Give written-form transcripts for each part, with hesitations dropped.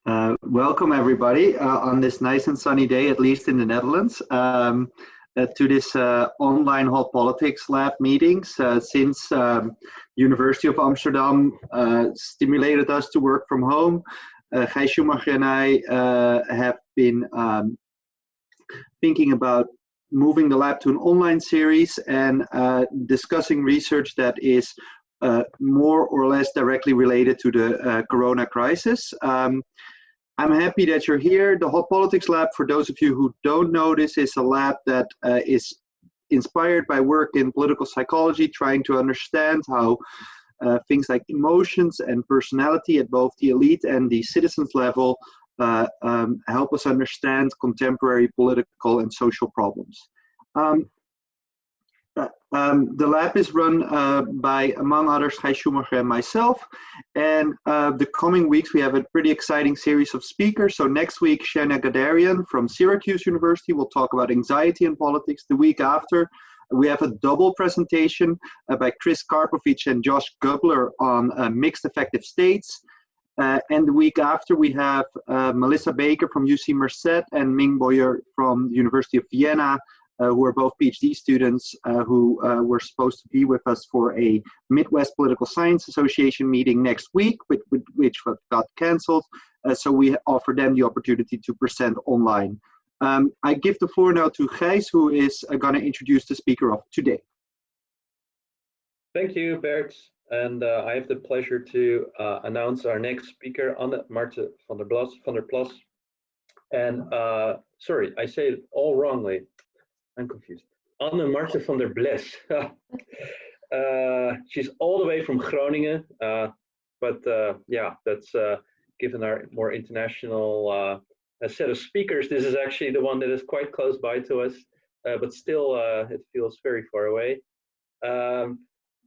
Welcome everybody on this nice and sunny day, at least in the Netherlands, to this online Hot Politics Lab meetings. Since University of Amsterdam stimulated us to work from home, Gijs Schumacher and I have been thinking about moving the lab to an online series and discussing research that is more or less directly related to the corona crisis. I'm happy that you're here. The Hot Politics Lab, for those of you who don't know, this is a lab that is inspired by work in political psychology, trying to understand how things like emotions and personality at both the elite and the citizens level help us understand contemporary political and social problems. The lab is run by, among others, Gijs Schumacher and myself. And the coming weeks, we have a pretty exciting series of speakers. So next week, Shana Gadarian from Syracuse University will talk about anxiety and politics. The week after, we have a double presentation by Chris Karpovich and Josh Gubler on mixed effective states. And the week after, we have Melissa Baker from UC Merced and Ming Boyer from the University of Vienna, who are both PhD students who were supposed to be with us for a Midwest Political Science Association meeting next week, which got canceled. So we offer them the opportunity to present online. I give the floor now to Gijs, who is going to introduce the speaker of today. Thank you, Bert. And I have the pleasure to announce our next speaker, Marthe van der Plas. And sorry, I say it all wrongly. I'm confused. Marthe van der Bles. She's all the way from Groningen, but yeah, that's given our more international set of speakers. This is actually the one that is quite close by to us, but still it feels very far away.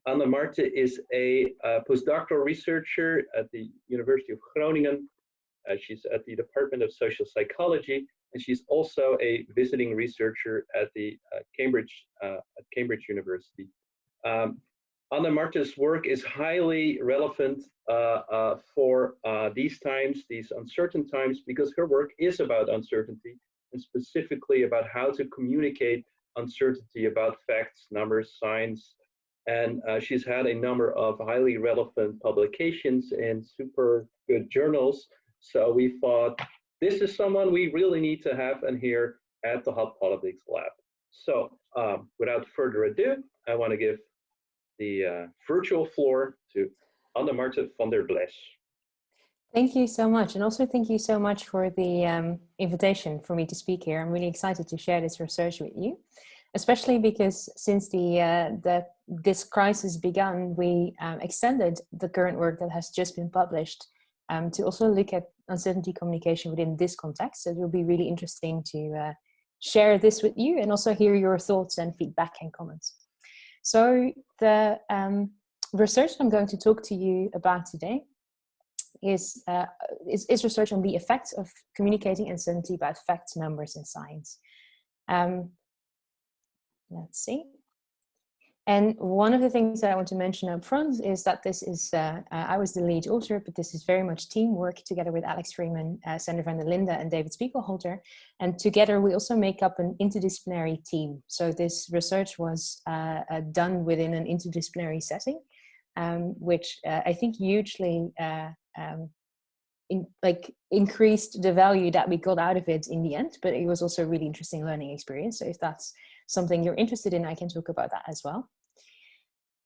Marthe is a postdoctoral researcher at the University of Groningen. She's at the Department of Social Psychology, and she's also a visiting researcher at the Cambridge University. Marthe's work is highly relevant for these times, these uncertain times, because her work is about uncertainty, and specifically about how to communicate uncertainty about facts, numbers, science. And she's had a number of highly relevant publications in super good journals. So we thought, this is someone we really need to have in here at the Hot Politics Lab. So without further ado, I want to give the virtual floor to Marthe van der Bles. Thank you so much. And also thank you so much for the invitation for me to speak here. I'm really excited to share this research with you, especially because since this crisis began, we extended the current work that has just been published to also look at uncertainty communication within this context. So it will be really interesting to share this with you and also hear your thoughts and feedback and comments. So the research I'm going to talk to you about today is research on the effects of communicating uncertainty about facts, numbers, and science. Let's see. And one of the things that I want to mention up front is that this is, I was the lead author, but this is very much teamwork together with Alex Freeman, Sander van der Linde, and David Spiegelhalter. And together we also make up an interdisciplinary team. So this research was done within an interdisciplinary setting, which I think hugely increased the value that we got out of it in the end, but it was also a really interesting learning experience. So if that's something you're interested in, I can talk about that as well.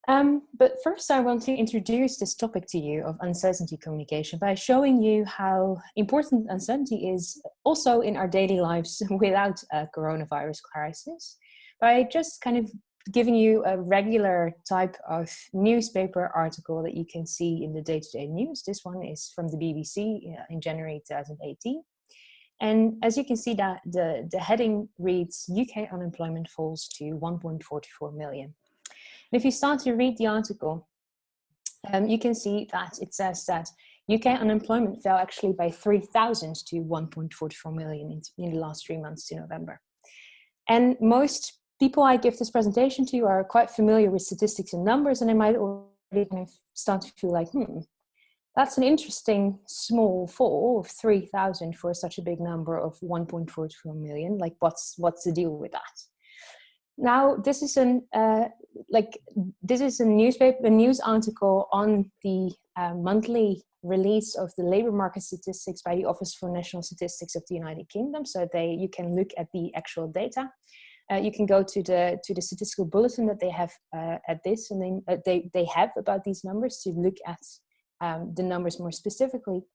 But first I want to introduce this topic to you of uncertainty communication by showing you how important uncertainty is also in our daily lives without a coronavirus crisis, by just kind of giving you a regular type of newspaper article that you can see in the day-to-day news. This one is from the BBC in January 2018. And as you can see, that the heading reads, UK unemployment falls to 1.44 million. And if you start to read the article, you can see that it says that UK unemployment fell actually by 3,000 to 1.44 million in the last 3 months to November. And most people I give this presentation to are quite familiar with statistics and numbers, and they might already kind of start to feel like, That's an interesting small fall of 3,000 for such a big number of 1.44 million. Like, what's the deal with that? Now, this is a news article on the monthly release of the labor market statistics by the Office for National Statistics of the United Kingdom. So you can look at the actual data. You can go to the statistical bulletin that they have at this, and then they have about these numbers to look at the numbers more specifically.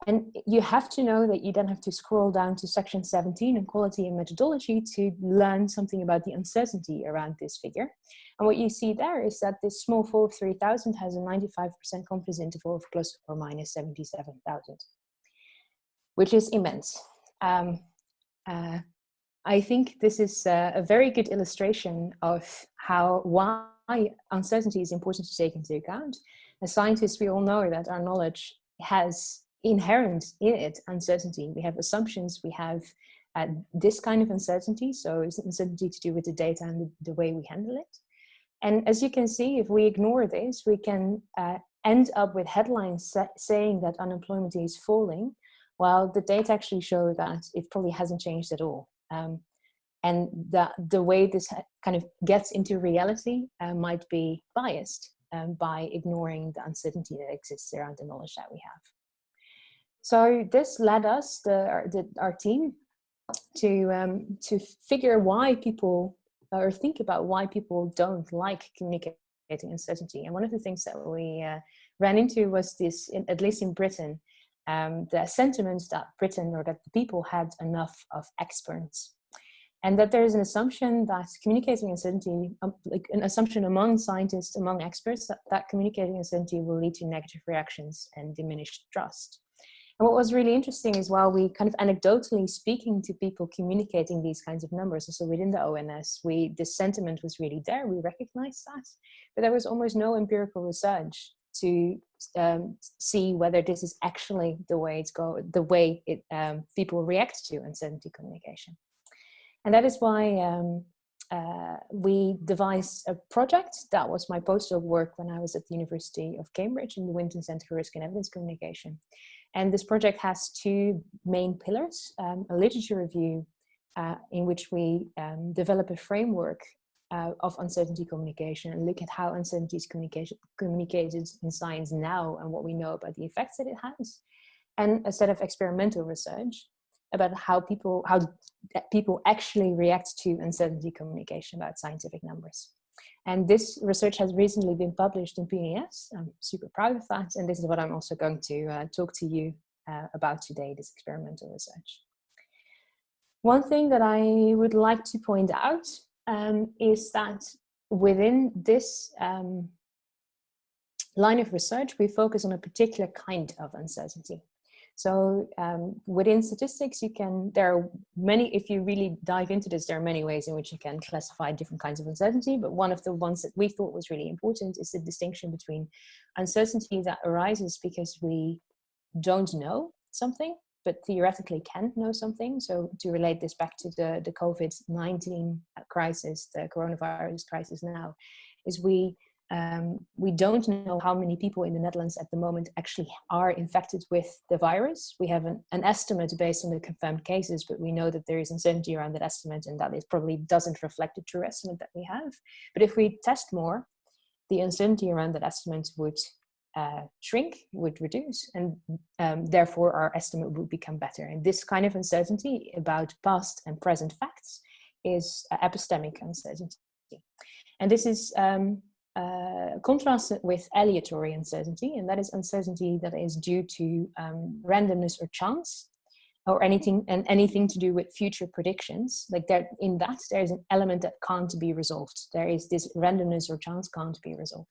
And you have to know that you then have to scroll down to section 17 on quality and methodology to learn something about the uncertainty around this figure. And what you see there is that this small fall of 3,000 has a 95% confidence interval of plus or minus 77,000, which is immense. I think this is a very good illustration of why uncertainty is important to take into account. As scientists, we all know that our knowledge has inherent in it uncertainty. We have assumptions, we have this kind of uncertainty, so it's uncertainty to do with the data and the way we handle it. And as you can see, if we ignore this, we can end up with headlines saying that unemployment is falling, while the data actually show that it probably hasn't changed at all. And the way this kind of gets into reality might be biased by ignoring the uncertainty that exists around the knowledge that we have. So this led us, our team, to figure why people, or think about why people don't like communicating uncertainty. And one of the things that we ran into was this, at least in Britain, the sentiment that Britain, or that the people had enough of experts. And that there is an assumption that communicating uncertainty, like an assumption among scientists, among experts, that communicating uncertainty will lead to negative reactions and diminished trust. And what was really interesting is, while we kind of anecdotally speaking to people communicating these kinds of numbers, also within the ONS, the sentiment was really there, we recognized that, but there was almost no empirical research to see whether this is actually the way people react to uncertainty communication. And that is why we devised a project. That was my postdoc work when I was at the University of Cambridge in the Winton Center for Risk and Evidence Communication. And this project has two main pillars: a literature review in which we develop a framework of uncertainty communication and look at how uncertainty is communicated in science now and what we know about the effects that it has, and a set of experimental research about how people actually react to uncertainty communication about scientific numbers. And this research has recently been published in PNAS. I'm super proud of that. And this is what I'm also going to talk to you about today, this experimental research. One thing that I would like to point out is that within this line of research, we focus on a particular kind of uncertainty. So within statistics, there are many, if you really dive into this, there are many ways in which you can classify different kinds of uncertainty. But one of the ones that we thought was really important is the distinction between uncertainty that arises because we don't know something, but theoretically can know something. So to relate this back to the COVID-19 crisis, the coronavirus crisis now, is we don't know how many people in the Netherlands at the moment actually are infected with the virus. We have an estimate based on the confirmed cases, but we know that there is uncertainty around that estimate, and that it probably doesn't reflect the true estimate that we have. But if we test more, the uncertainty around that estimate would shrink, would reduce, and therefore our estimate would become better. And this kind of uncertainty about past and present facts is epistemic uncertainty. And this is contrasted with aleatory uncertainty, and that is uncertainty that is due to randomness or chance, or anything to do with future predictions. Like there is an element that can't be resolved. There is this randomness or chance can't be resolved.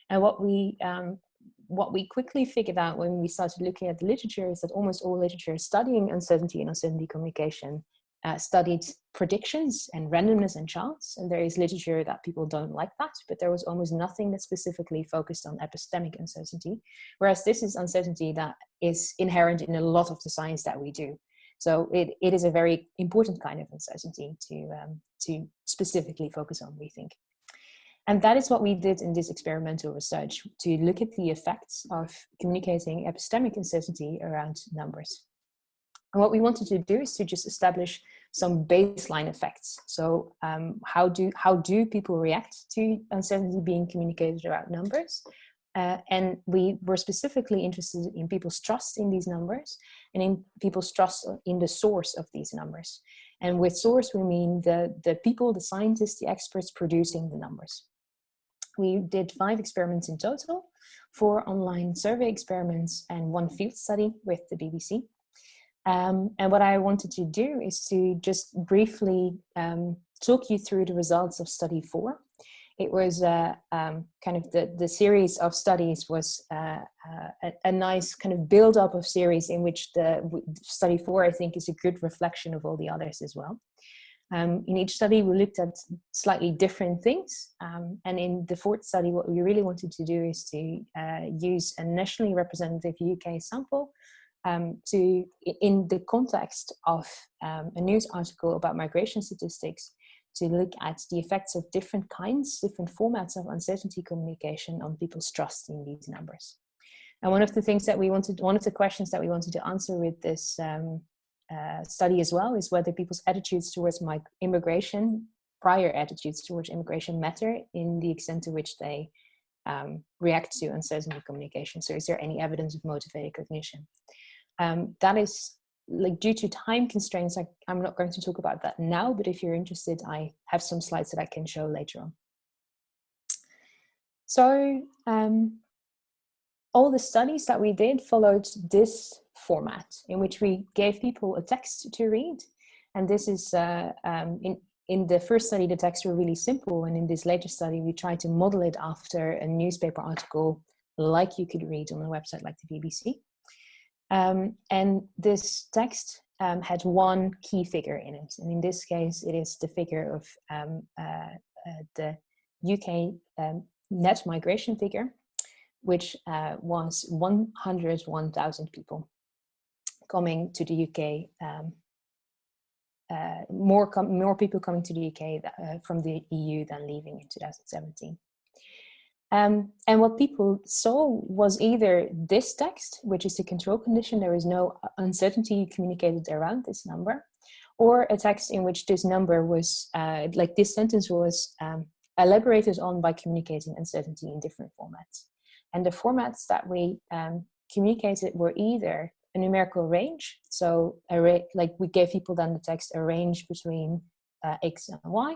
And what we quickly figured out when we started looking at the literature is that almost all literature studying uncertainty and uncertainty communication studied predictions and randomness and chance. And there is literature that people don't like that, but there was almost nothing that specifically focused on epistemic uncertainty, whereas this is uncertainty that is inherent in a lot of the science that we do. So it is a very important kind of uncertainty to specifically focus on, we think. And that is what we did in this experimental research, to look at the effects of communicating epistemic uncertainty around numbers. And what we wanted to do is to just establish some baseline effects. So how do people react to uncertainty being communicated around numbers? And we were specifically interested in people's trust in these numbers and in people's trust in the source of these numbers. And with source, we mean the people, the scientists, the experts producing the numbers. We did 5 experiments in total, 4 online survey experiments and 1 field study with the BBC. And what I wanted to do is to just briefly talk you through the results of study 4. It was kind of the series of studies was a nice kind of build up of series in which the study 4, I think, is a good reflection of all the others as well. In each study, we looked at slightly different things. And in the 4th study, what we really wanted to do is to use a nationally representative UK sample in the context of a news article about migration statistics, to look at the effects of different formats of uncertainty communication on people's trust in these numbers. And one of the questions that we wanted to answer with this study as well is whether people's attitudes towards immigration, prior attitudes towards immigration, matter in the extent to which they react to uncertainty communication. So is there any evidence of motivated cognition? That is, like, due to time constraints, I'm not going to talk about that now, but if you're interested, I have some slides that I can show later on. So all the studies that we did followed this format, in which we gave people a text to read. And this is, in the first study, the texts were really simple. And in this later study, we tried to model it after a newspaper article like you could read on a website like the BBC. And this text had one key figure in it. And in this case, it is the figure of the UK net migration figure, which was 101,000 people coming to the UK, more people coming to the UK from the EU than leaving in 2017. And what people saw was either this text, which is the control condition, there is no uncertainty communicated around this number, or a text in which this number was, like this sentence was elaborated on by communicating uncertainty in different formats. And the formats that we communicated were either a numerical range, so like we gave people then the text a range between X and Y,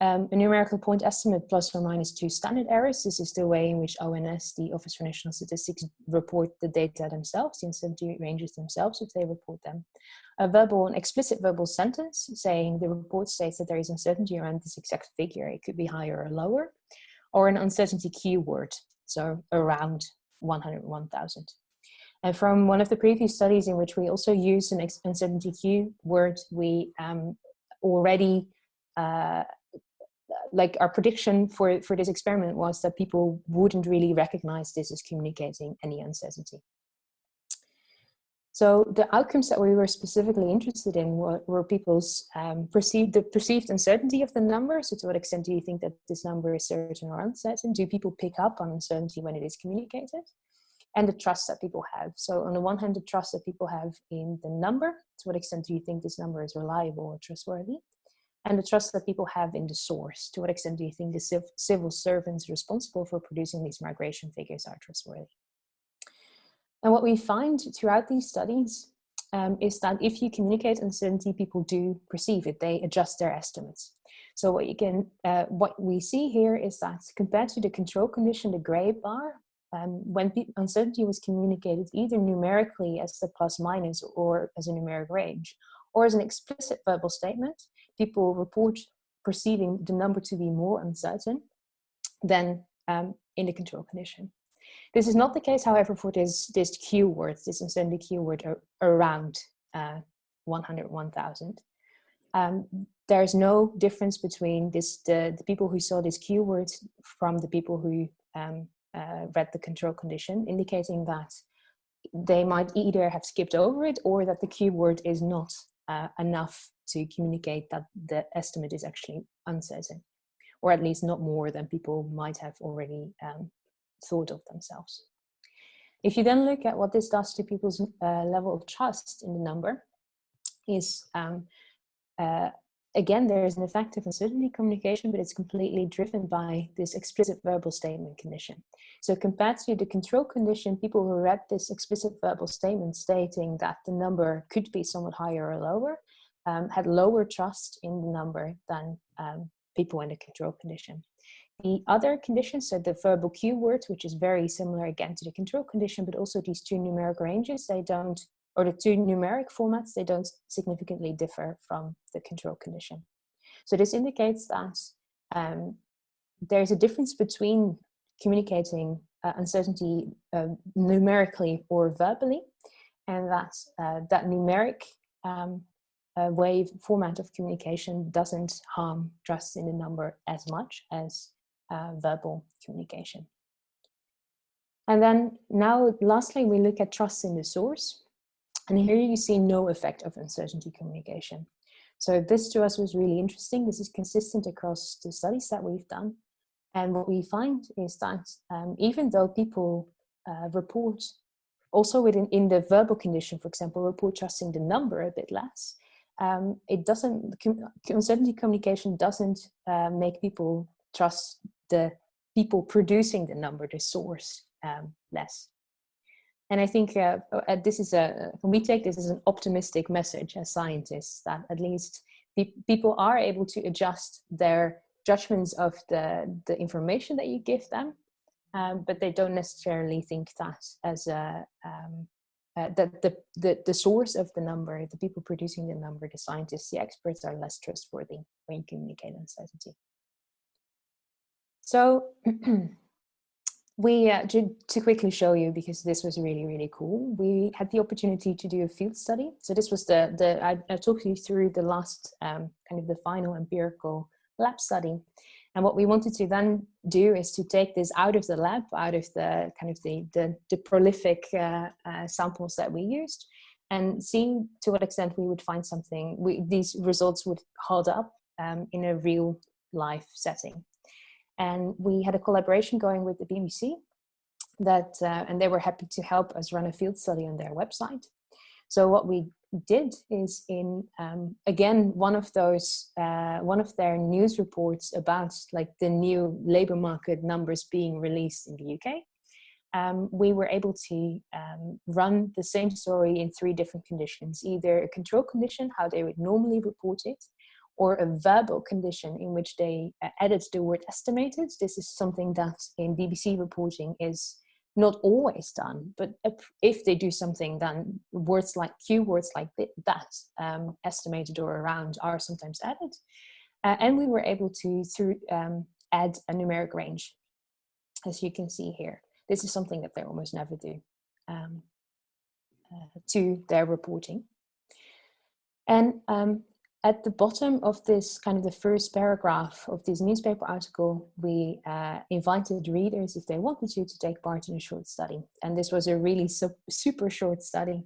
a numerical point estimate plus or minus 2 standard errors. This is the way in which ONS, the Office for National Statistics, report the data themselves, the uncertainty ranges themselves if they report them. An explicit verbal sentence saying the report states that there is uncertainty around this exact figure. It could be higher or lower, or an uncertainty keyword, so around 101,000. And from one of the previous studies in which we also used an uncertainty keyword, we already like our prediction for this experiment was that people wouldn't really recognize this as communicating any uncertainty. So the outcomes that we were specifically interested in were people's perceived uncertainty of the number. So to what extent do you think that this number is certain or uncertain? Do people pick up on uncertainty when it is communicated? And the trust that people have. So on the one hand, the trust that people have in the number. To what extent do you think this number is reliable or trustworthy? And the trust that people have in the source. To what extent do you think the civil servants responsible for producing these migration figures are trustworthy? And what we find throughout these studies is that if you communicate uncertainty, people do perceive it. They adjust their estimates. So what we see here is that compared to the control condition, the gray bar, when uncertainty was communicated either numerically as the plus minus or as a numeric range, or as an explicit verbal statement, people report perceiving the number to be more uncertain than in the control condition. This is not the case, however, for this keyword, this uncertainty keyword around 101,000. There's no difference between the people who saw this keyword from the people who read the control condition, indicating that they might either have skipped over it or that the keyword is not enough to communicate that the estimate is actually uncertain. or at least not more than people might have already thought of themselves. If you then look at what this does to people's level of trust in the number, is again, there is an effect of uncertainty communication, but it's completely driven by this explicit verbal statement condition. So compared to the control condition, people who read this explicit verbal statement stating that the number could be somewhat higher or lower, had lower trust in the number than people in the control condition. The other conditions, so the verbal cue word, which is very similar again to the control condition, but also these two numeric ranges, they don't, or the two numeric formats, they don't significantly differ from the control condition. So this indicates that there's a difference between communicating uncertainty numerically or verbally, and that that numeric wave format of communication doesn't harm trust in the number as much as verbal communication. And then now, lastly, we look at trust in the source. And here you see no effect of uncertainty communication. So this to us was really interesting. This is consistent across the studies that we've done. And what we find is that even though people report, also in the verbal condition, for example, report trusting the number a bit less, it doesn't, uncertainty communication doesn't make people trust the people producing the number, the source, less. And I think this is we take this as an optimistic message as scientists, that at least people are able to adjust their judgments of the information that you give them, but they don't necessarily think that as that the source of the number, the people producing the number, the scientists, the experts, are less trustworthy when you communicate uncertainty. So we, to quickly show you, because this was really, really cool, we had the opportunity to do a field study. So this was I talked you through the last kind of the final empirical lab study. And what we wanted to then do is to take this out of the lab, out of the kind of the prolific samples that we used, and see to what extent we would find something, these results would hold up in a real life setting. And we had a collaboration going with the BBC that, and they were happy to help us run a field study on their website. So what we did is again, one of their news reports about like the new labor market numbers being released in the UK, we were able to run the same story in 3 different conditions, either a control condition, how they would normally report it, or a verbal condition in which they added the word estimated. This is something that in BBC reporting is not always done, but if they do something, then words like keywords like that, estimated or around, are sometimes added. And we were able to add a numeric range, as you can see here. This is something that they almost never do to their reporting. And at the bottom of this kind of the first paragraph of this newspaper article, we invited readers, if they wanted to take part in a short study. And this was a really super short study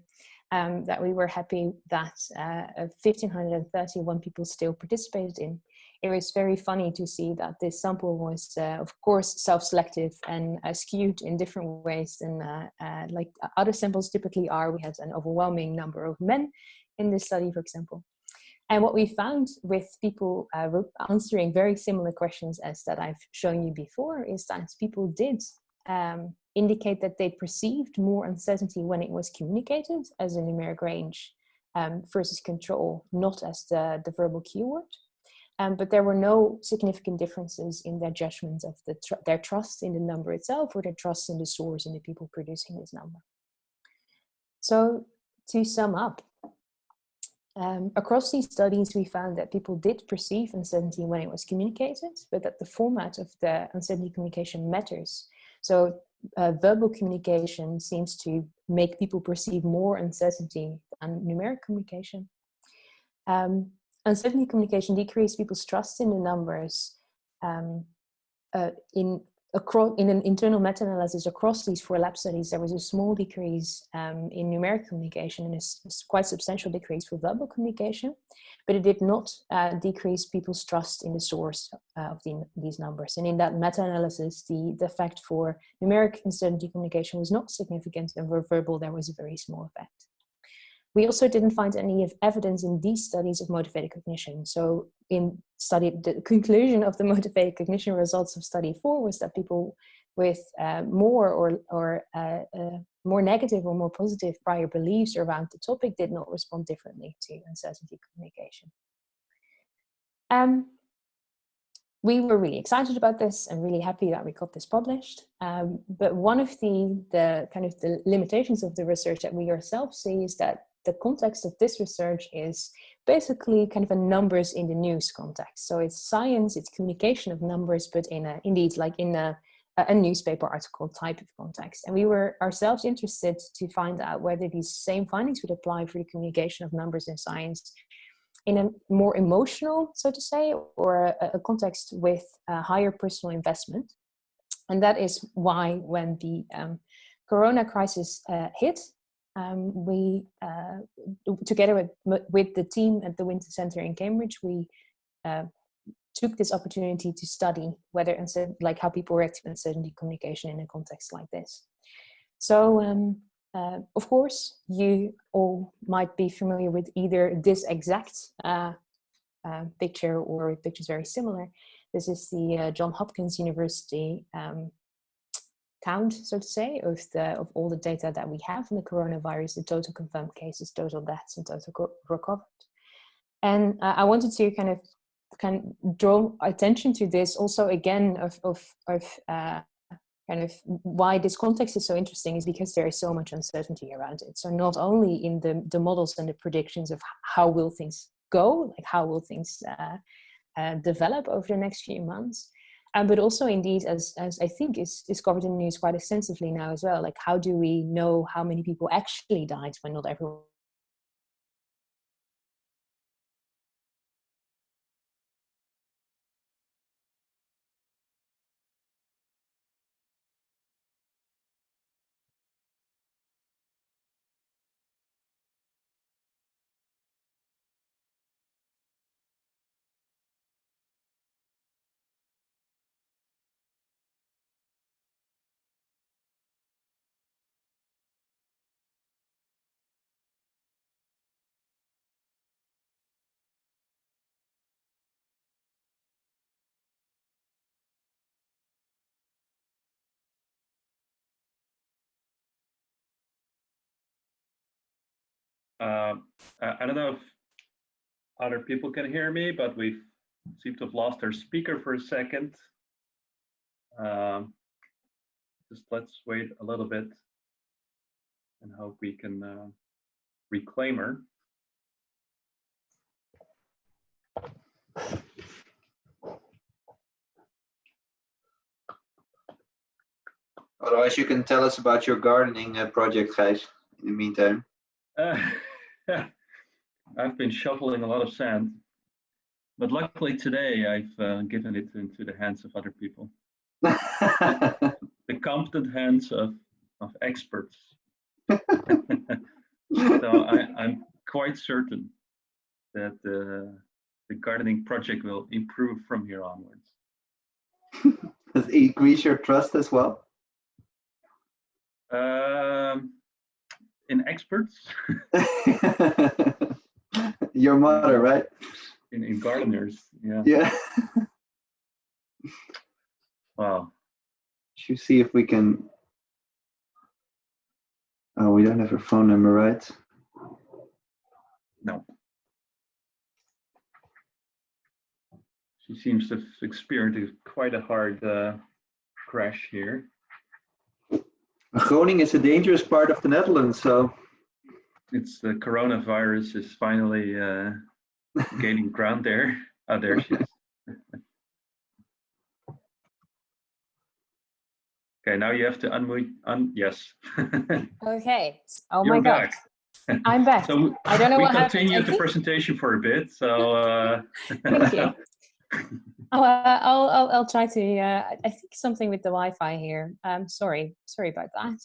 that we were happy that 1,531 people still participated in. It was very funny to see that this sample was, of course, self-selective and skewed in different ways than like other samples typically are. We had an overwhelming number of men in this study, for example. And what we found with people answering very similar questions as that I've shown you before is that people did indicate that they perceived more uncertainty when it was communicated as a numeric range versus control, not as the verbal keyword. But there were no significant differences in their judgments of their trust in the number itself, or their trust in the source and the people producing this number. So to sum up, across these studies, we found that people did perceive uncertainty when it was communicated, but that the format of the uncertainty communication matters. So verbal communication seems to make people perceive more uncertainty than numeric communication. Uncertainty communication decreased people's trust in the numbers in in an internal meta-analysis across these 4 lab studies, there was a small decrease in numeric communication and a quite substantial decrease for verbal communication, but it did not decrease people's trust in the source of these numbers. And in that meta-analysis, the effect for numeric uncertainty communication was not significant, and for verbal, there was a very small effect. We also didn't find any evidence in these studies of motivated cognition. So the conclusion of the motivated cognition results of study 4 was that people with more negative or more positive prior beliefs around the topic did not respond differently to uncertainty communication. We were really excited about this and really happy that we got this published. But one of the kind of the limitations of the research that we ourselves see is that the context of this research is basically kind of a numbers in the news context. So it's science, it's communication of numbers, but in a newspaper article type of context. And we were ourselves interested to find out whether these same findings would apply for the communication of numbers in science in a more emotional, so to say, or a context with a higher personal investment. And that is why when the Corona crisis hit, we, together with the team at the Winter Center in Cambridge, we took this opportunity to study whether how people react to uncertainty communication in a context like this. So, of course, you all might be familiar with either this exact picture or pictures very similar. This is the Johns Hopkins University count, so to say, of all the data that we have on the coronavirus, the total confirmed cases, total deaths, and total recovered. And I wanted to kind of draw attention to this also again of kind of why this context is so interesting is because there is so much uncertainty around it. So not only in the models and the predictions of how will things go, like how will things develop over the next few months, but also indeed, as I think is covered in the news quite extensively now as well, like how do we know how many people actually died when not everyone I don't know if other people can hear me, but we seem to have lost our speaker for a second. Just let's wait a little bit and hope we can reclaim her. Otherwise, you can tell us about your gardening project, Gijs, in the meantime. I've been shoveling a lot of sand, but luckily today I've given it into the hands of other people. The competent hands of experts. So I'm quite certain that the gardening project will improve from here onwards. Does it increase your trust as well? In experts? Your mother, right? In gardeners, yeah. Yeah. Wow. Should see if we can. Oh, we don't have her phone number, right? No. She seems to have experienced quite a hard crash here. Groningen is a dangerous part of the Netherlands, so. It's the coronavirus is finally gaining ground there. Oh, there she is. Okay, now you have to unmute. Yes. Okay. Oh You're my God. Back. I'm back. So I don't know we what happened. continued the presentation for a bit. So Thank you. Oh, I'll try to. I think something with the Wi-Fi here. Sorry about that.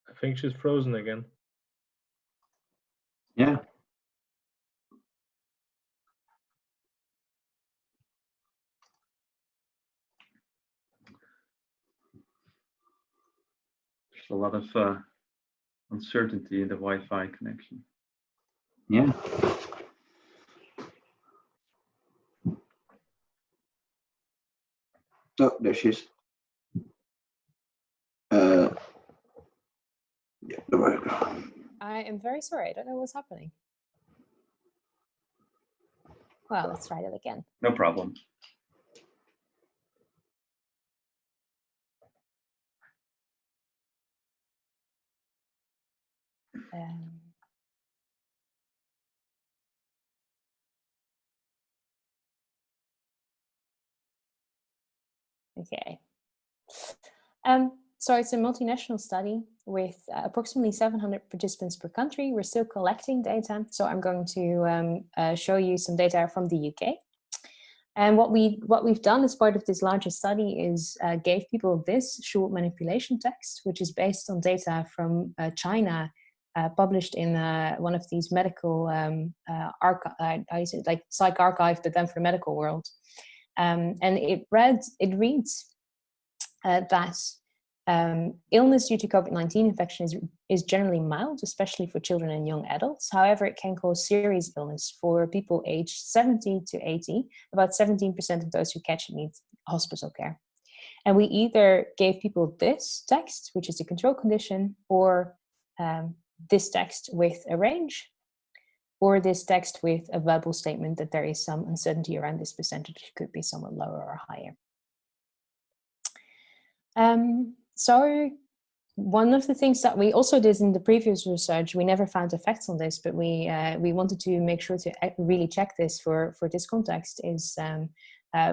I think she's frozen again. Yeah. There's a lot of uncertainty in the Wi-Fi connection. Yeah. Oh, there she is. Yeah, there we go. I am very sorry. I don't know what's happening. Well, let's try that again. No problem. Okay. So it's a multinational study with approximately 700 participants per country. We're still collecting data, so I'm going to show you some data from the UK. And what we've done as part of this larger study is gave people this short manipulation text, which is based on data from China, published in one of these medical like psych archive, but then for the medical world. And it reads that illness due to COVID-19 infection is generally mild, especially for children and young adults. However, it can cause serious illness for people aged 70 to 80. About 17% of those who catch it need hospital care. And we either gave people this text, which is a control condition, or this text with a range, or this text with a verbal statement that there is some uncertainty around this percentage. It could be somewhat lower or higher. So one of the things that we also did in the previous research, we never found effects on this, but we wanted to make sure to really check this for this context, is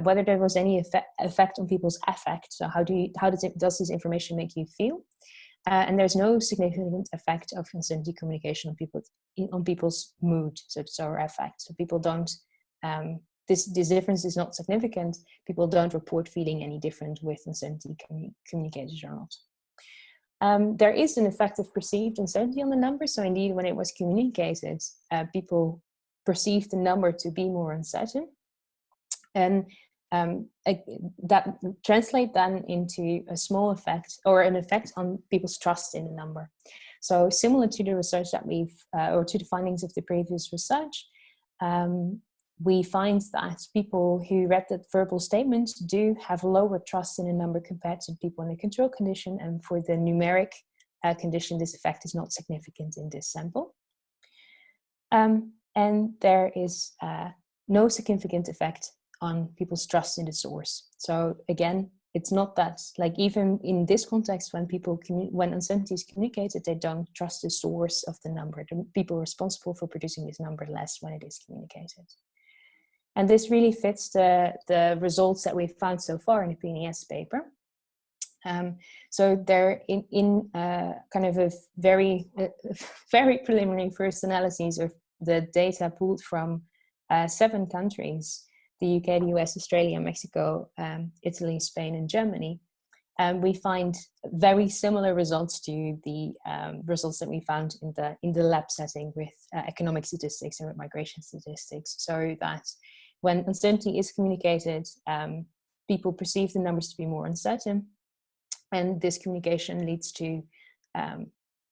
whether there was any effect on people's affect. So does this information make you feel? And there's no significant effect of uncertainty communication on people's mood, so our affect. So people don't. This difference is not significant. People don't report feeling any different with uncertainty communicated or not. There is an effect of perceived uncertainty on the number. So indeed, when it was communicated, people perceived the number to be more uncertain. And that translates then into a small effect, or an effect on people's trust in the number. So similar to the research that or to the findings of the previous research, we find that people who read that verbal statement do have lower trust in a number compared to people in a control condition. And for the numeric condition, this effect is not significant in this sample. And there is no significant effect on people's trust in the source. So again, it's not that, like, even in this context, when uncertainty is communicated, they don't trust the source of the number. The people responsible for producing this number less when it is communicated. And this really fits the results that we've found so far in the PNAS paper. So they're in kind of a very preliminary first analysis of the data pulled from 7 countries: the UK, the US, Australia, Mexico, Italy, Spain, and Germany. And we find very similar results to the results that we found in the lab setting with economic statistics and with migration statistics. So that when uncertainty is communicated, people perceive the numbers to be more uncertain. And this communication leads to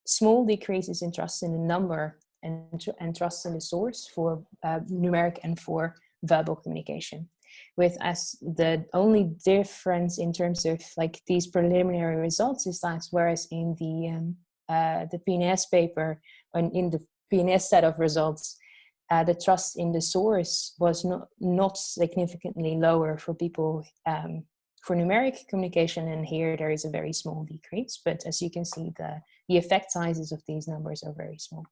small decreases in trust in the number and trust in the source for numeric and for verbal communication. With as the only difference in terms of like these preliminary results is that whereas in the PNAS paper and in the PNAS set of results, the trust in the source was not significantly lower for people for numeric communication, and here there is a very small decrease. But as you can see, the effect sizes of these numbers are very small.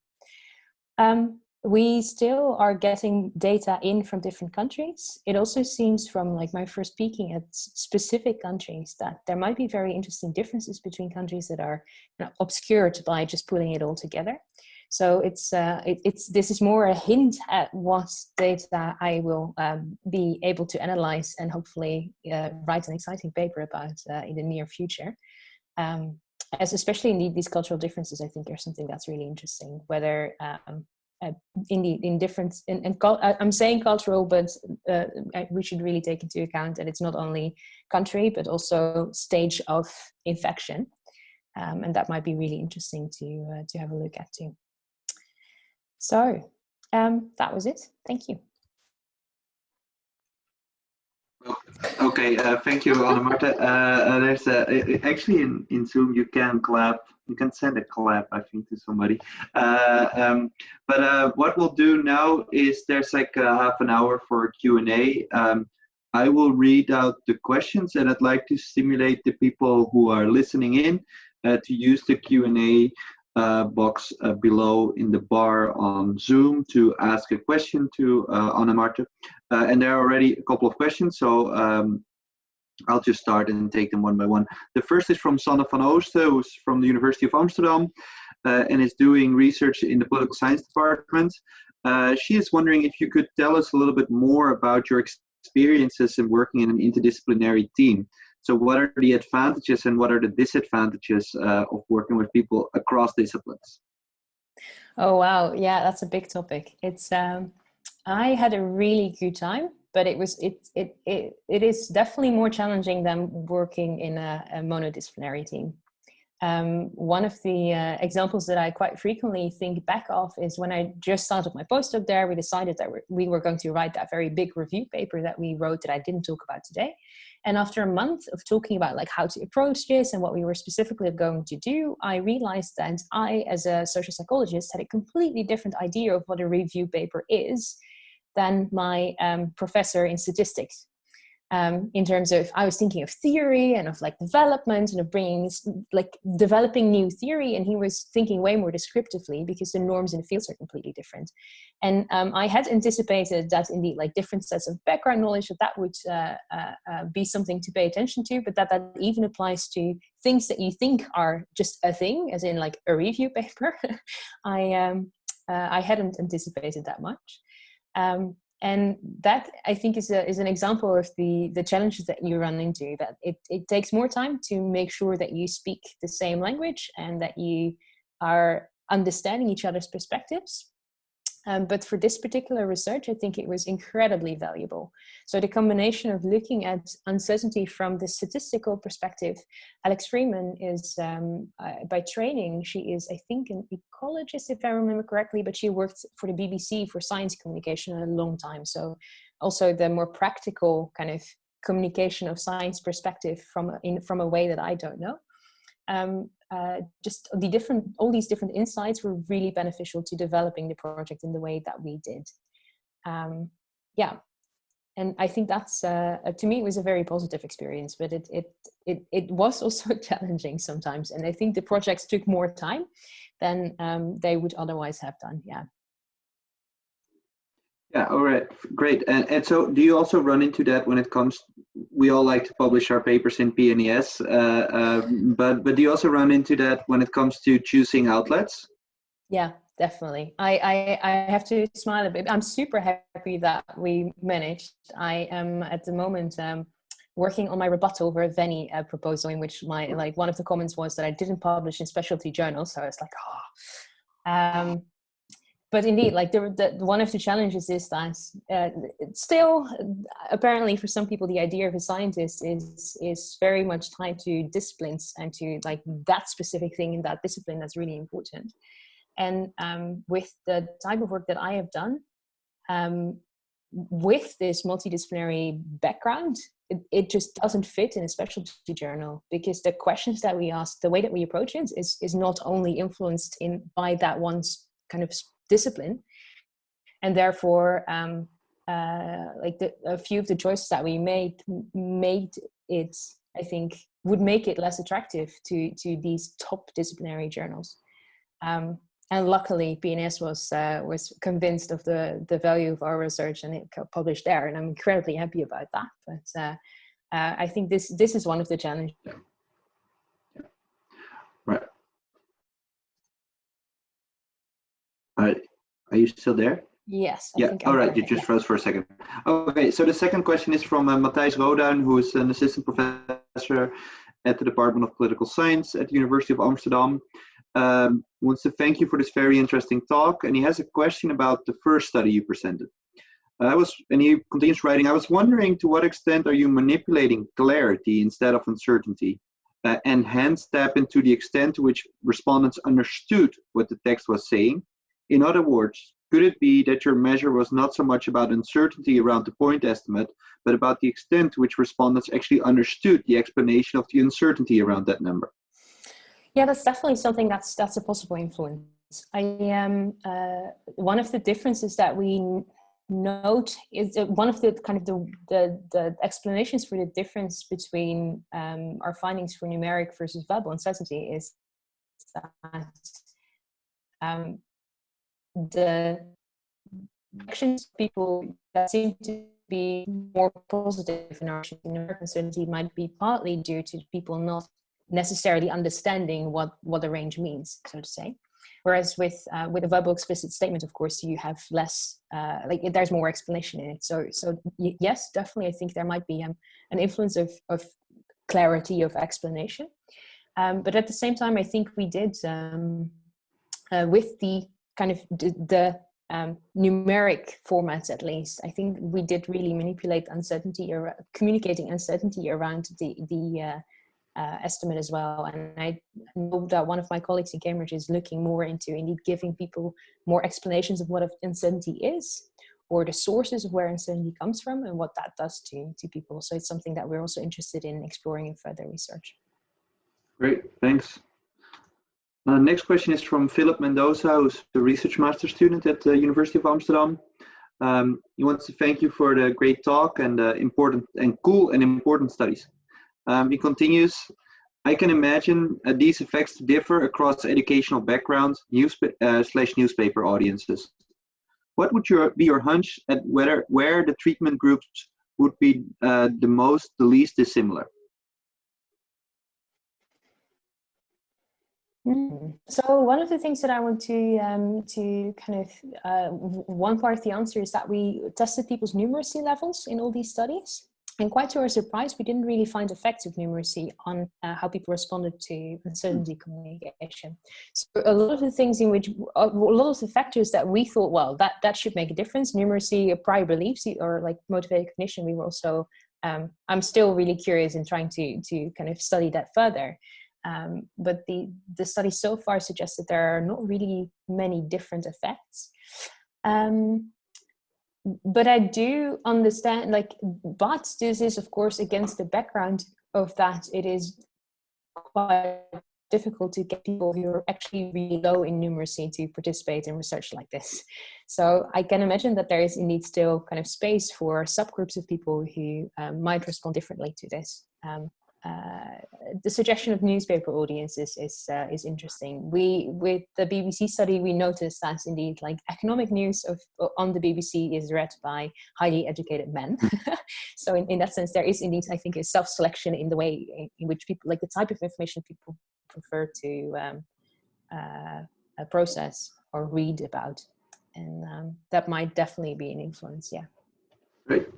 we still are getting data in from different countries. It also seems from like my first peeking at specific countries that there might be very interesting differences between countries that are obscured by just putting it all together. So this is more a hint at what data I will be able to analyze and hopefully write an exciting paper about in the near future. As especially in these cultural differences, I think are something that's really interesting. Whether I'm saying cultural, but we should really take into account that it's not only country but also stage of infection, and that might be really interesting to have a look at too. So that was it. Thank you. Okay, thank you, Marthe. There's actually in Zoom you can clap. You can send a clap, I think, to somebody. But what we'll do now is there's like half an hour for Q&A. I will read out the questions, and I'd like to stimulate the people who are listening in to use the Q&A box below in the bar on Zoom to ask a question to Marthe. And there are already a couple of questions, so I'll just start and take them one by one. The first is from Sanne van Oosten, who's from the University of Amsterdam and is doing research in the political science department. She is wondering if you could tell us a little bit more about your experiences in working in an interdisciplinary team. So what are the advantages and what are the disadvantages of working with people across disciplines? Oh, wow. Yeah, that's a big topic. It's I had a really good time, but it is definitely more challenging than working in a monodisciplinary team. One of the examples that I quite frequently think back of is when I just started my postdoc there. We decided that we were going to write that very big review paper that we wrote that I didn't talk about today. And after a month of talking about like how to approach this and what we were specifically going to do, I realized that I, as a social psychologist, had a completely different idea of what a review paper is than my professor in statistics. In terms of, I was thinking of theory and of like development and of developing new theory, and he was thinking way more descriptively because the norms in the fields are completely different. And I had anticipated that indeed like different sets of background knowledge, that would be something to pay attention to, but that even applies to things that you think are just a thing, as in like a review paper. I hadn't anticipated that much. And that, I think, is an example of the challenges that you run into, that it takes more time to make sure that you speak the same language and that you are understanding each other's perspectives. But for this particular research, I think it was incredibly valuable. So the combination of looking at uncertainty from the statistical perspective, Alex Freeman is, by training, she is, I think, an ecologist, if I remember correctly, but she worked for the BBC for science communication a long time. So also the more practical kind of communication of science perspective from a way that I don't know. Just all these different insights were really beneficial to developing the project in the way that we did. Yeah, and I think that's to me it was a very positive experience, but it was also challenging sometimes, and I think the projects took more time than they would otherwise have done. Yeah. Yeah, all right, great. And so do you also run into that when it comes, we all like to publish our papers in PNAS, but do you also run into that when it comes to choosing outlets? Yeah, definitely. I have to smile a bit. I'm super happy that we managed. I am at the moment working on my rebuttal over a Venny proposal, in which one of the comments was that I didn't publish in specialty journals. So I was like, oh. But indeed, like one of the challenges is that still, apparently for some people, the idea of a scientist is very much tied to disciplines and to like that specific thing in that discipline that's really important. And with the type of work that I have done, with this multidisciplinary background, it just doesn't fit in a specialty journal, because the questions that we ask, the way that we approach it is not only influenced by that one kind of discipline, and therefore a few of the choices that we made it, I think, would make it less attractive to these top disciplinary journals. And luckily, PNAS was convinced of the value of our research, and it got published there. And I'm incredibly happy about that. But I think this is one of the challenges. Yeah. Right. Are you still there? Yes. Yeah. All right. You just froze for a second. Okay. So the second question is from Matthijs Roduin, who is an assistant professor at the Department of Political Science at the University of Amsterdam. Wants to thank you for this very interesting talk, and he has a question about the first study you presented. And he continues writing, I was wondering, to what extent are you manipulating clarity instead of uncertainty, and hence tap into the extent to which respondents understood what the text was saying? In other words, could it be that your measure was not so much about uncertainty around the point estimate, but about the extent to which respondents actually understood the explanation of the uncertainty around that number? Yeah, that's definitely something that's a possible influence. One of the differences that we note is one of the kind of the explanations for the difference between our findings for numeric versus verbal uncertainty is that the actions of people that seem to be more positive in our numeric uncertainty might be partly due to people not necessarily understanding what the range means, so to say. Whereas with a verbal explicit statement, of course, you have less, there's more explanation in it. So yes, definitely, I think there might be an influence of clarity of explanation. But at the same time, I think we did, with the kind of the numeric formats, at least, I think we did really manipulate uncertainty, or communicating uncertainty around the estimate as well. And I know that one of my colleagues in Cambridge is looking more into indeed giving people more explanations of what uncertainty is, or the sources of where uncertainty comes from, and what that does to people. So it's something that we're also interested in exploring in further research. Great, thanks. Next question is from Philip Mendoza, who's a research master student at the University of Amsterdam. He wants to thank you for the great talk and important and cool and important studies. He continues, I can imagine these effects differ across educational backgrounds, newspaper audiences. What would be your hunch at where the treatment groups would be the least dissimilar? So one of the things that I want to kind of, one part of the answer is that we tested people's numeracy levels in all these studies. And quite to our surprise, we didn't really find effects of numeracy on how people responded to uncertainty communication. So a lot of the things a lot of the factors that we thought, well, that should make a difference, numeracy, prior beliefs, or like motivated cognition, we were also, I'm still really curious in trying to kind of study that further. But the study so far suggests that there are not really many different effects. But I do understand, but this is, of course, against the background of that it is quite difficult to get people who are actually really low in numeracy to participate in research like this. So I can imagine that there is indeed still kind of space for subgroups of people who might respond differently to this. The suggestion of newspaper audiences is interesting. With the BBC study, we noticed that indeed, like, economic news on the BBC is read by highly educated men. So in that sense, there is indeed, I think, a self-selection in the way in which people, like the type of information people prefer to process or read about, and that might definitely be an influence. Yeah. Great.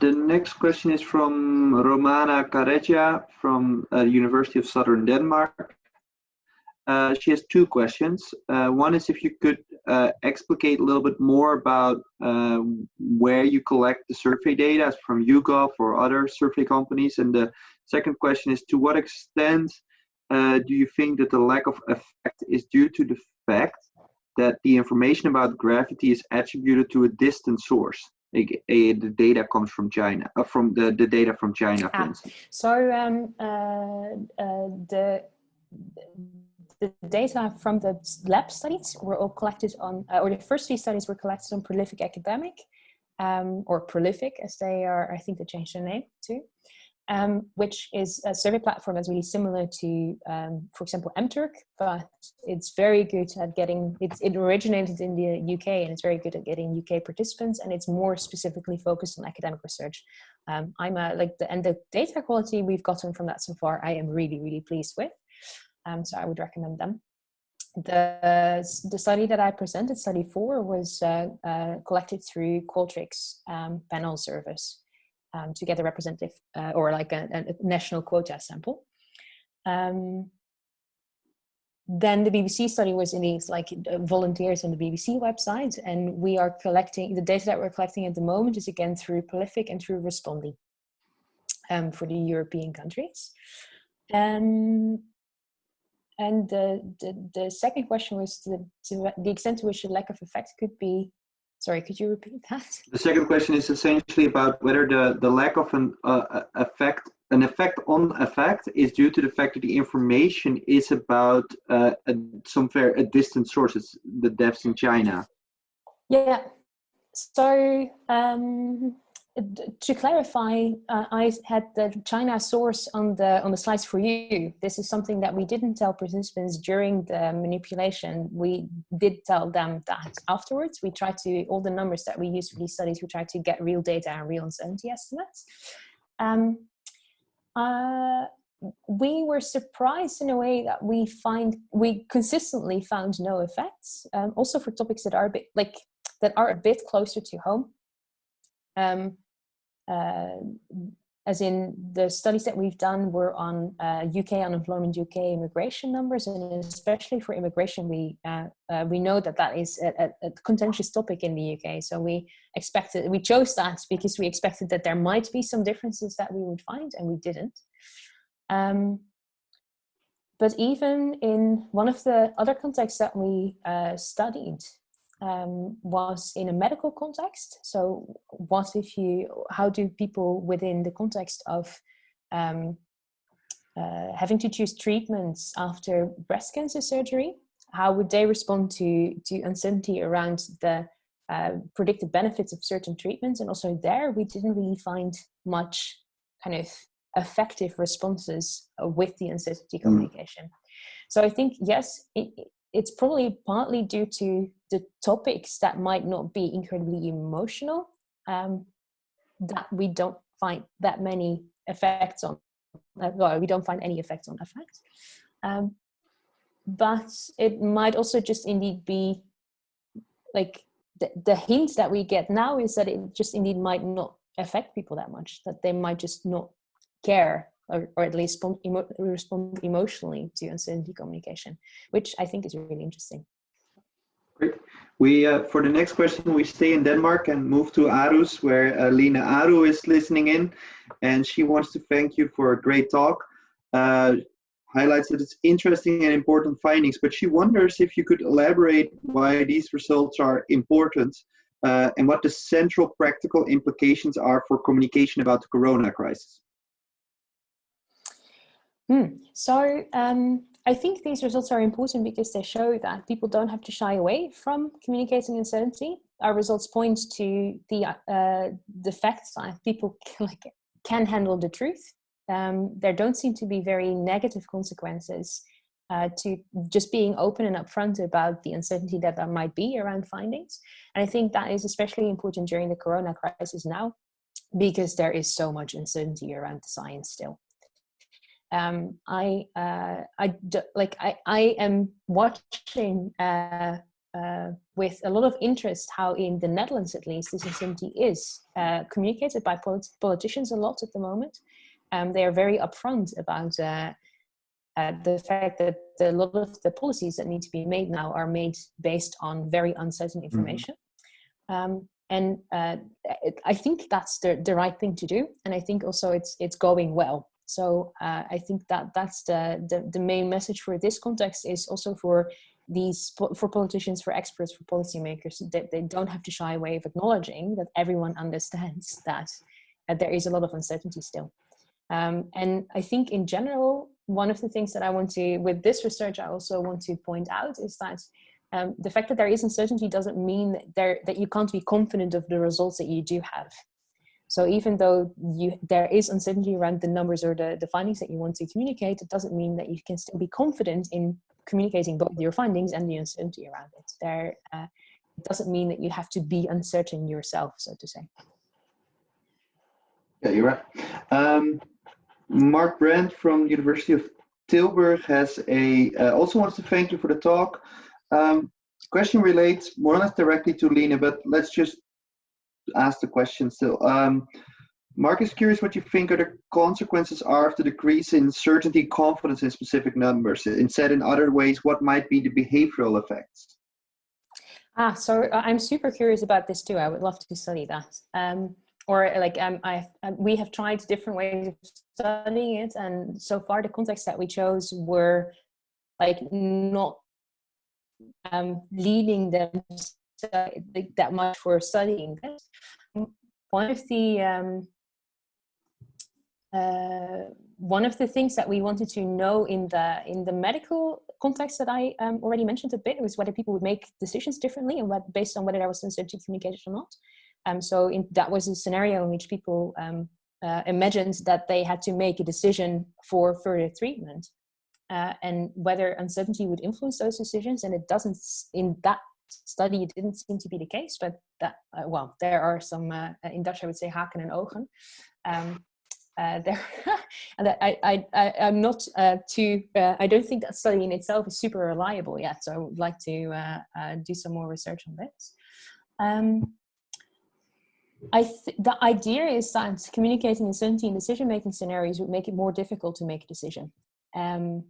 The next question is from Romana Kareja from the University of Southern Denmark. She has two questions. One is if you could explicate a little bit more about where you collect the survey data from YouGov or other survey companies. And the second question is, to what extent do you think that the lack of effect is due to the fact that the information about gravity is attributed to a distant source? The data comes from China, from the data from China, for instance. So the data from the lab studies were all collected on, or the first three studies were collected on Prolific Academic, or Prolific as they are, I think they changed their name too. which is a survey platform that's really similar to, for example, MTurk, but it's very good at getting, it originated in the UK and it's very good at getting UK participants, and it's more specifically focused on academic research. And the data quality we've gotten from that so far, I am really, really pleased with. So I would recommend them. The study that I presented, study 4, was collected through Qualtrics panel service to get a representative or like a national quota sample. Then the BBC study was indeed like volunteers on the BBC website, and we are collecting, the data that we're collecting at the moment is again through Prolific and through Respondi for the European countries. And the second question was the extent to which the lack of effect could be. Sorry, could you repeat that? The second question is essentially about whether the lack of an effect on effect is due to the fact that the information is about some distant sources, the deaths in China. Yeah. So to clarify, I had the China source on the slides for you. This is something that we didn't tell participants during the manipulation. We did tell them that afterwards. We tried to, all the numbers that we use for these studies, we tried to get real data and real uncertainty estimates. We were surprised in a way that we consistently found no effects. Also for topics that are a bit closer to home. As in the studies that we've done were on UK unemployment, UK immigration numbers, and especially for immigration, we know that is a contentious topic in the UK. So we chose that because we expected that there might be some differences that we would find, and we didn't. But even in one of the other contexts that we studied, was in a medical context. So how do people within the context of having to choose treatments after breast cancer surgery, how would they respond to uncertainty around the predicted benefits of certain treatments? And also there, we didn't really find much kind of effective responses with the uncertainty communication. So I think, yes, it's probably partly due to the topics that might not be incredibly emotional, that we don't find that many effects on, we don't find any effects on effect. But it might also just indeed be like the hint that we get now is that it just indeed might not affect people that much, that they might just not care or at least respond emotionally to uncertainty communication, which I think is really interesting. Great. We for the next question, we stay in Denmark and move to Aarhus, where Lina Aru is listening in, and she wants to thank you for a great talk. Highlights that it's interesting and important findings, but she wonders if you could elaborate why these results are important and what the central practical implications are for communication about the corona crisis. So I think these results are important because they show that people don't have to shy away from communicating uncertainty. Our results point to the fact that people can handle the truth. There don't seem to be very negative consequences to just being open and upfront about the uncertainty that there might be around findings. And I think that is especially important during the corona crisis now, because there is so much uncertainty around the science still. I am watching with a lot of interest how in the Netherlands, at least, this uncertainty is communicated by politicians a lot at the moment. They are very upfront about the fact that a lot of the policies that need to be made now are made based on very uncertain information. And I think that's the right thing to do. And I think also it's going well. So I think that's the main message for this context is also for politicians, for experts, for policymakers, that they don't have to shy away of acknowledging that everyone understands that there is a lot of uncertainty still. And I think in general, one of the things that I want to, with this research, I also want to point out is that the fact that there is uncertainty doesn't mean that you can't be confident of the results that you do have. So even though there is uncertainty around the numbers or the findings that you want to communicate, it doesn't mean that you can still be confident in communicating both your findings and the uncertainty around it. It doesn't mean that you have to be uncertain yourself, so to say. Yeah, you're right. Mark Brandt from University of Tilburg has also wants to thank you for the talk. Question relates more or less directly to Lena, but let's just ask the question still. Mark is curious what you think are the consequences are of the decrease in certainty and confidence in specific numbers. And said in other ways, what might be the behavioral effects? So I'm super curious about this too. I would love to study that. We have tried different ways of studying it, and so far the contexts that we chose were like not leading them that much for studying this. One of the things that we wanted to know in the medical context that I already mentioned a bit was whether people would make decisions differently and based on whether there was uncertainty communicated or not. That was a scenario in which people imagined that they had to make a decision for further treatment, and whether uncertainty would influence those decisions. And it doesn't, in that study, it didn't seem to be the case, but that, there are some, in Dutch I would say haken en ogen. And I'm not I don't think that study in itself is super reliable yet, so I would like to do some more research on this. The idea is that communicating uncertainty in decision-making scenarios would make it more difficult to make a decision. And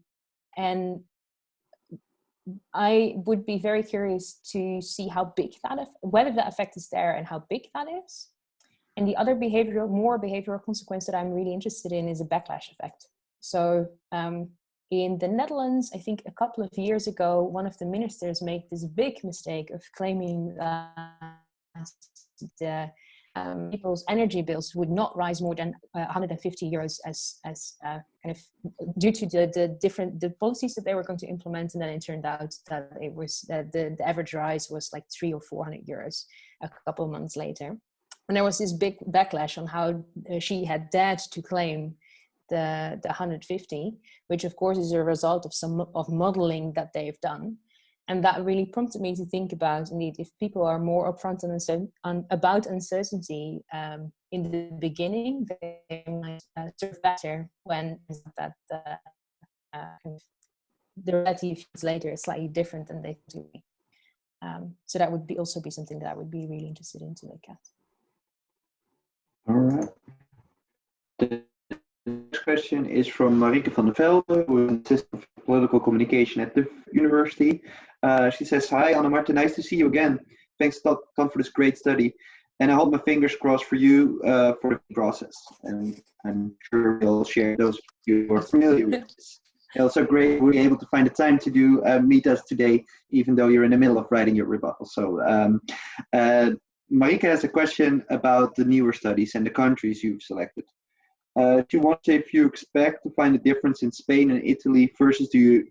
I would be very curious to see how big whether the effect is there and how big that is. And the other more behavioral consequence that I'm really interested in is a backlash effect. So in the Netherlands, I think a couple of years ago, one of the ministers made this big mistake of claiming that the people's energy bills would not rise more than 150 euros as kind of due to the policies that they were going to implement. And then it turned out that it was the average rise was like 300 or 400 euros a couple of months later. And there was this big backlash on how she had dared to claim the 150, which of course is a result of modeling that they've done. And that really prompted me to think about, indeed, if people are more upfront about uncertainty in the beginning, they might serve better when the reality feels later is slightly different than they do. So that would also be something that I would be really interested in to look at. All right. The next question is from Marieke van der Velde, who is Assistant of Political Communication at the university. She says, "Hi, Anne-Marthe, nice to see you again. Thanks a ton for this great study. And I hold my fingers crossed for you for the process. And I'm sure we'll share those you are familiar with this. Also great we're able to find the time to meet us today, even though you're in the middle of writing your rebuttal. So Marieke has a question about the newer studies and the countries you've selected. She wants if you expect to find a difference in Spain and Italy versus the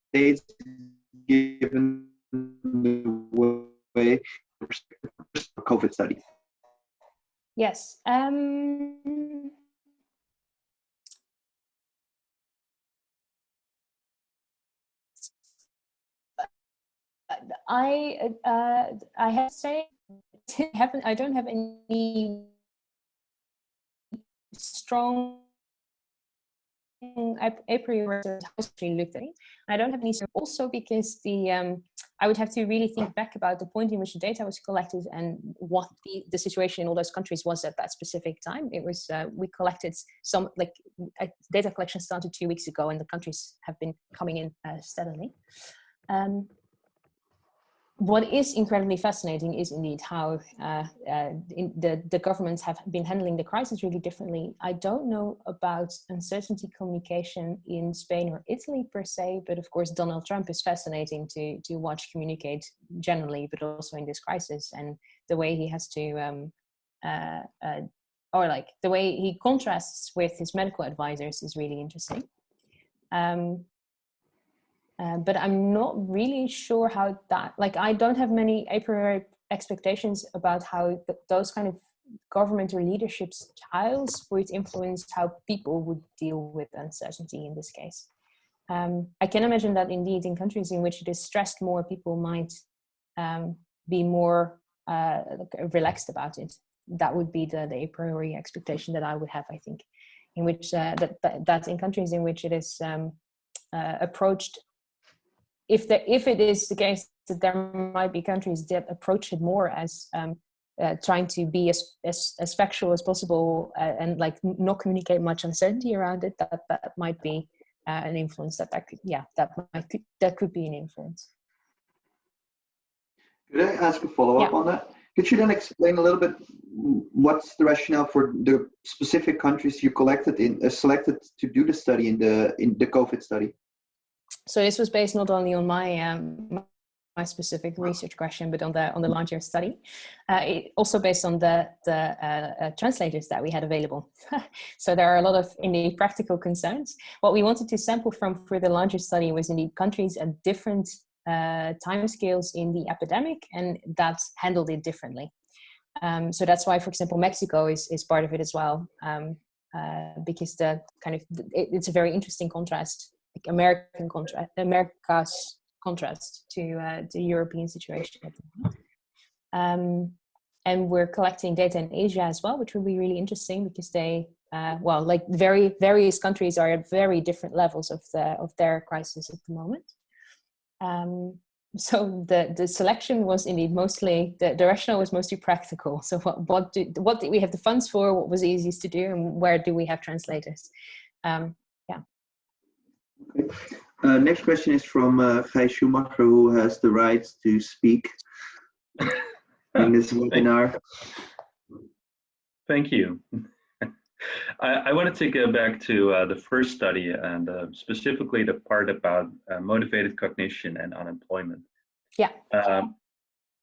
States, given the way for COVID study. Yes. I have to say, I don't have any strong a priori looked at it. I don't have any also because I would have to really think back about the point in which the data was collected and what the situation in all those countries was at that specific time. It was we collected some data collection started 2 weeks ago, and the countries have been coming in steadily. What is incredibly fascinating is indeed how the governments have been handling the crisis really differently. I don't know about uncertainty communication in Spain or Italy per se, but of course Donald Trump is fascinating to watch communicate generally, but also in this crisis, and the way he has to, the way he contrasts with his medical advisors is really interesting. But I'm not really sure how that, like, I don't have many a priori expectations about how those kind of government or leadership styles would influence how people would deal with uncertainty in this case. I can imagine that indeed in countries in which it is stressed more, people might be more relaxed about it. That would be the a priori expectation that I would have, I think, in which that in countries in which it is approached, if it is the case that there might be countries that approach it more as trying to be as factual as possible and like not communicate much uncertainty around it, that might be an influence that could be an influence. Could I ask a follow-up Yeah. on that? Could you then explain a little bit what's the rationale for the specific countries you selected to do the study in the COVID study? So this was based not only on my specific research question, but on the larger study. It also based on the translators that we had available. So there are a lot of indeed practical concerns. What we wanted to sample from for the larger study was indeed countries at different timescales in the epidemic, and that handled it differently. So that's why, for example, Mexico is part of it as well, because it's a very interesting contrast, like America's contrast to the European situation at the moment. And we're collecting data in Asia as well, which will be really interesting because they, like various countries are at very different levels of their crisis at the moment. So the selection was indeed mostly, the rationale was mostly practical. So what did we have the funds for? What was easiest to do, and where do we have translators? Yeah. Okay. Next question is from Guy Schumacher, who has the right to speak in this webinar. Thank you. I wanted to go back to the first study and specifically the part about motivated cognition and unemployment. Yeah.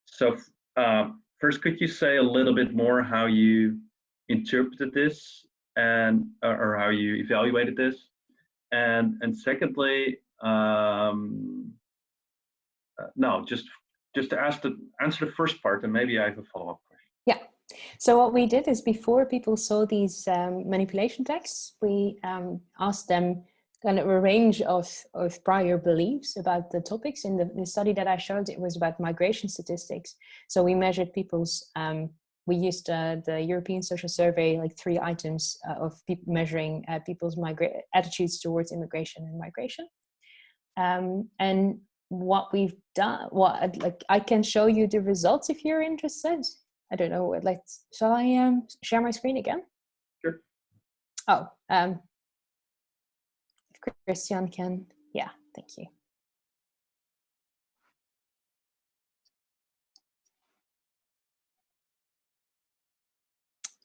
So first, could you say a little bit more how you interpreted this and or how you evaluated this? And secondly, no, just to answer the first part, and maybe I have a follow-up question. Yeah. So what we did is, before people saw these manipulation texts, we asked them kind of a range of prior beliefs about the topics. In the study that I showed, it was about migration statistics. So we measured people's, we used the European Social Survey, like 3 items of measuring people's attitudes towards immigration and migration. And what we've done, I can show you the results if you're interested. I don't know, shall I share my screen again? Sure. Oh, if Christian can, yeah, thank you.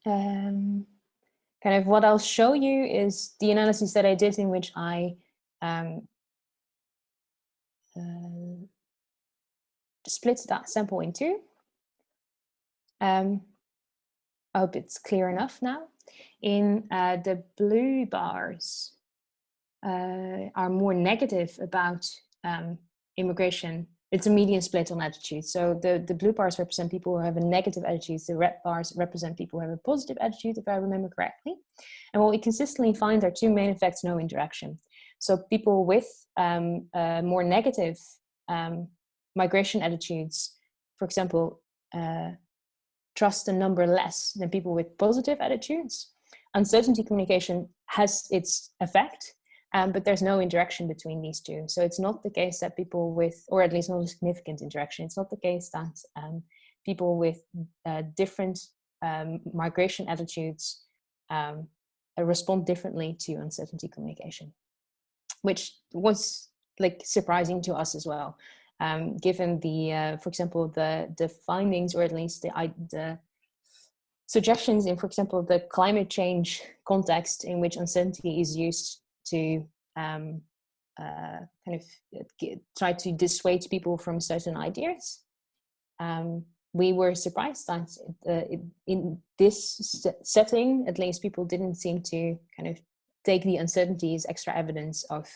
Kind of what I'll show you is the analysis that I did, in which I split that sample in 2. I hope it's clear enough now. In the blue bars are more negative about immigration. It's a median split on attitude. So the blue bars represent people who have a negative attitude. The red bars represent people who have a positive attitude, if I remember correctly. And what we consistently find are 2 main effects: no interaction. So people with more negative migration attitudes, for example, trust a number less than people with positive attitudes. Uncertainty communication has its effect, but there's no interaction between these 2. So it's not the case that people with, or at least not a significant interaction, it's not the case that people with different migration attitudes respond differently to uncertainty communication, which was surprising to us as well. Given the, for example, the findings, or at least the suggestions in, for example, the climate change context, in which uncertainty is used to kind of try to dissuade people from certain ideas. We were surprised that in this setting, at least, people didn't seem to kind of take the uncertainty as extra evidence of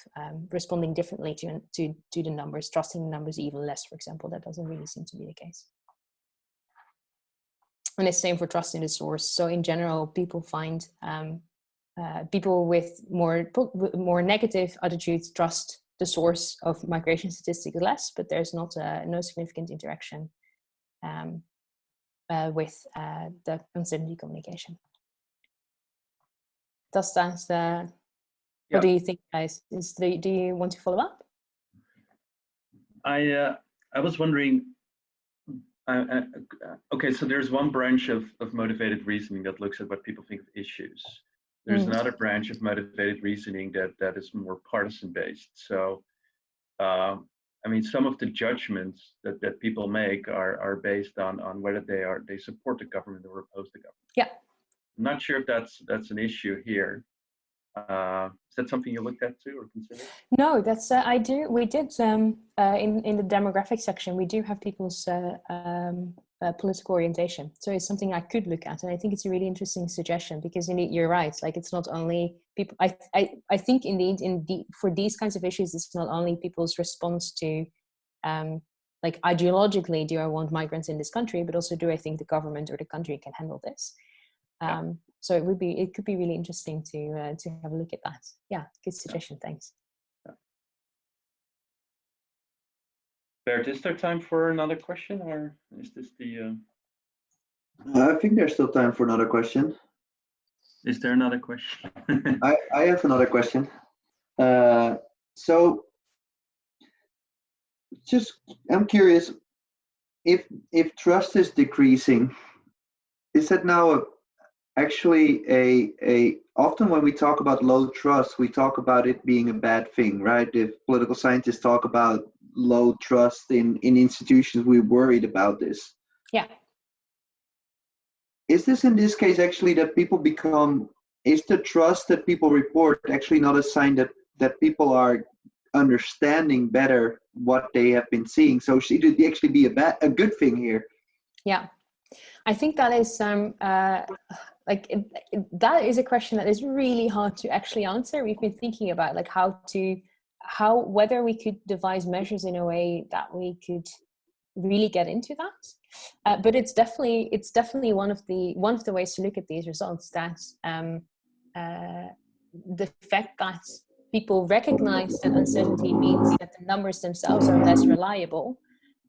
responding differently to the numbers, trusting the numbers even less, for example. That doesn't really seem to be the case. And it's same for trust in the source. So in general, people find people with more negative attitudes trust the source of migration statistics less, but there's not no significant interaction with the uncertainty communication. Does that? What do you think, guys? Do you want to follow up? I was wondering. Okay, so there's one branch of motivated reasoning that looks at what people think of issues. There's another branch of motivated reasoning that is more partisan based. So, I mean, some of the judgments that people make are based on whether they support the government or oppose the government. Yeah. I'm not sure if that's an issue here. Is that something you looked at too or considered? No, that's we did in the demographic section. We do have people's political orientation, so it's something I could look at, and I think it's a really interesting suggestion because indeed you're right. Like it's not only people. I think indeed for these kinds of issues, it's not only people's response to like ideologically, do I want migrants in this country, but also do I think the government or the country can handle this? So it could be really interesting to have a look at that. Yeah, good suggestion. Thanks. Bert, is there time for another question, or is this the? I think there's still time for another question. Is there another question? I have another question. So, I'm curious if trust is decreasing, is that now actually often when we talk about low trust, we talk about it being a bad thing, right? If political scientists talk about low trust in institutions, we're worried about this. Yeah. Is this in this case actually that people is the trust that people report actually not a sign that people are understanding better what they have been seeing? So should it actually be a good thing here? Yeah. I think that is that is a question that is really hard to actually answer. We've been thinking about like whether we could devise measures in a way that we could really get into that. But it's definitely one of the ways to look at these results, that the fact that people recognize that uncertainty means that the numbers themselves are less reliable,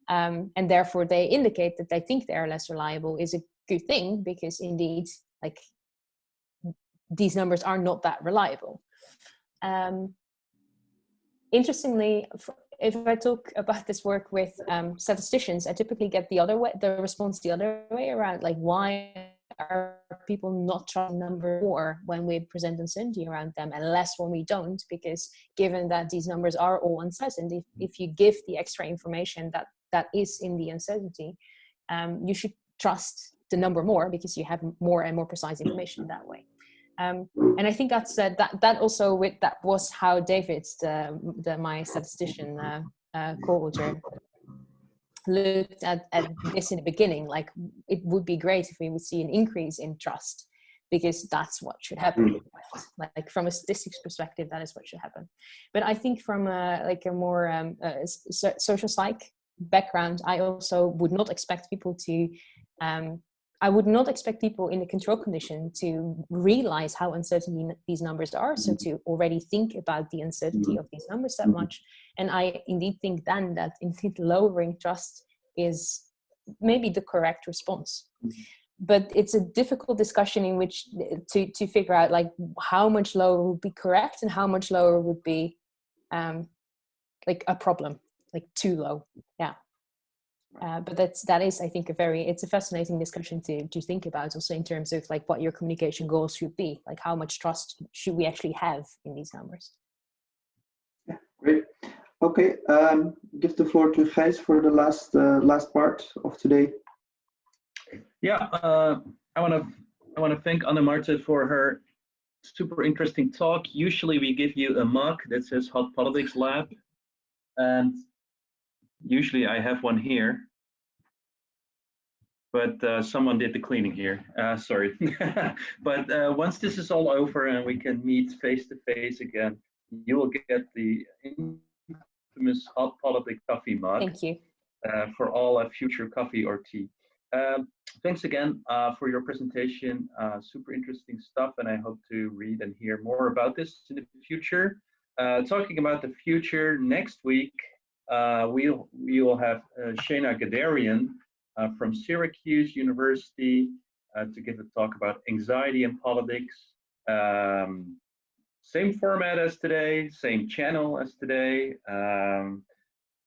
and therefore they indicate that they think they are less reliable, is a good thing, because indeed, like, these numbers are not that reliable. Interestingly, if I talk about this work with statisticians, I typically get the response the other way around. Like, why are people not trusting number more when we present uncertainty around them, and less when we don't? Because given that these numbers are all uncertain, if you give the extra information that is in the uncertainty, you should trust the number more, because you have more and more precise information that way. And I think that was how David, my statistician co-author, looked at this in the beginning. Like, it would be great if we would see an increase in trust, because that's what should happen. Like, from a statistics perspective, that is what should happen. But I think from a more social psych background, I also would not expect people to I would not expect people in the control condition to realize how uncertain these numbers are, so to already think about the uncertainty of these numbers that much. And I indeed think then that indeed lowering trust is maybe the correct response. But it's a difficult discussion in which to figure out, like, how much lower would be correct and how much lower would be like a problem, like too low. Yeah. But that is, I think, it's a fascinating discussion to think about, also in terms of like what your communication goals should be, like how much trust should we actually have in these numbers. Yeah, great. Okay, give the floor to Gijs for the last part of today. Yeah, I want to thank Marthe for her super interesting talk. Usually we give you a mug that says Hot Politics Lab, and usually I have one here. but someone did the cleaning here. Sorry. But once this is all over and we can meet face to face again, you will get the infamous Hot Politic coffee mug. Thank you. For all future coffee or tea. Thanks again for your presentation. Super interesting stuff, and I hope to read and hear more about this in the future. Talking about the future, next week we will have Shana Gadarian from Syracuse University to give a talk about anxiety and politics. Same format as today, same channel as today.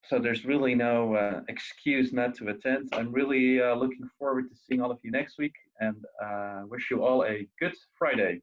So there's really no excuse not to attend. I'm really looking forward to seeing all of you next week, and wish you all a good Friday.